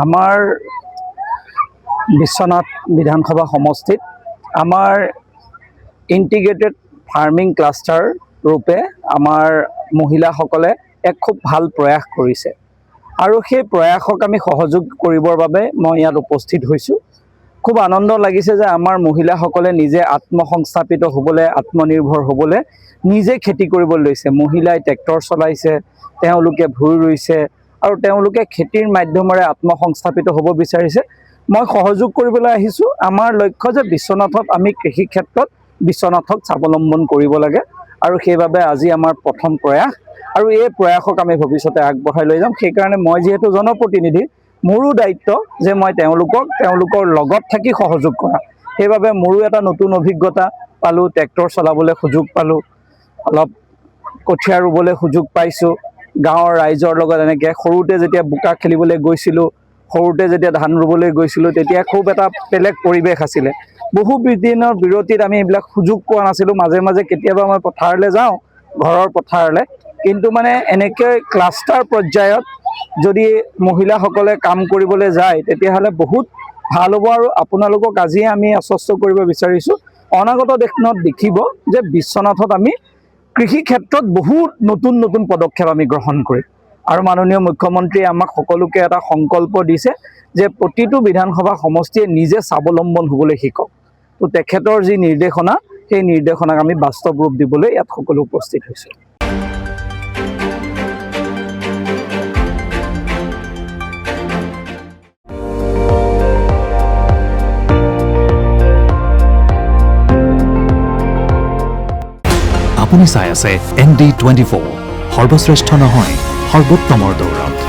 আমাৰ বিশ্বনাথ বিধানসভা সমষ্টিত আমাৰ ইণ্টিগ্ৰেটেড ফাৰ্মিং ক্লাষ্টাৰ ৰূপে আমাৰ মহিলাসকলে এক খুব ভাল প্ৰয়াস কৰিছে আৰু সেই প্ৰয়াসক আমি সহযোগ কৰিবৰ বাবে মই ইয়াত উপস্থিত হৈছোঁ। খুব আনন্দ লাগিছে যে আমাৰ মহিলাসকলে নিজে আত্মসংস্থাপিত হ'বলৈ, আত্মনিৰ্ভৰ হ'বলৈ নিজে খেতি কৰিবলৈ লৈছে। মহিলাই ট্ৰেক্টৰ চলাইছে, তেওঁলোকে ভুই ৰুইছে আৰু তেওঁলোকে খেতিৰ মাধ্যমেৰে আত্মসংস্থাপিত হ'ব বিচাৰিছে। মই সহযোগ কৰিবলৈ আহিছোঁ। আমাৰ লক্ষ্য যে বিশ্বনাথত আমি কৃষি ক্ষেত্ৰত বিশ্বনাথক স্বাৱলম্বন কৰিব লাগে আৰু সেইবাবে আজি আমাৰ প্ৰথম প্ৰয়াস আৰু এই প্ৰয়াসক আমি ভৱিষ্যতে আগবঢ়াই লৈ যাম। সেইকাৰণে মই যিহেতু জনপ্ৰতিনিধি, মোৰো দায়িত্ব যে মই তেওঁলোকৰ লগত থাকি সহযোগ কৰা। সেইবাবে মোৰো এটা নতুন অভিজ্ঞতা পালোঁ, ট্ৰেক্টৰ চলাবলৈ সুযোগ পালোঁ, অলপ কঠীয়া ৰুবলৈ সুযোগ পাইছোঁ। গাঁৱৰ ৰাইজৰ লগত এনেকৈ সৰুতে যেতিয়া বোকা খেলিবলৈ গৈছিলোঁ, সৰুতে যেতিয়া ধান ৰুবলৈ গৈছিলোঁ, তেতিয়া খুব এটা বেলেগ পৰিৱেশ আছিলে। বহু দিনৰ বিৰতিত আমি এইবিলাক সুযোগ পোৱা নাছিলোঁ। মাজে মাজে কেতিয়াবা মই পথাৰলৈ যাওঁ, ঘৰৰ পথাৰলৈ, কিন্তু মানে এনেকৈ ক্লাষ্টাৰ পৰ্যায়ত যদি মহিলাসকলে কাম কৰিবলৈ যায় তেতিয়াহ'লে বহুত ভাল হ'ব। আৰু আপোনালোকক আজিয়ে আমি আশ্বস্ত কৰিব বিচাৰিছোঁ, অনাগত দিনত দেখিব যে বিশ্বনাথত আমি কৃষি ক্ষেত্ৰত বহুত নতুন নতুন পদক্ষেপ আমি গ্ৰহণ কৰিম। আৰু মাননীয় মুখ্যমন্ত্ৰীয়ে আমাক সকলোকে এটা সংকল্প দিছে যে প্ৰতিটো বিধানসভা সমষ্টিয়ে নিজে স্বাৱলম্বন হ'বলৈ শিকক। তো তেখেতৰ যি নিৰ্দেশনা, সেই নিৰ্দেশনাক আমি বাস্তৱ ৰূপ দিবলৈ ইয়াত সকলো উপস্থিত হৈছোঁ। আপুনি চাই আছে ND24, সৰ্বশ্ৰেষ্ঠ নহয় সৰ্বোত্তমৰ দৌৰণ।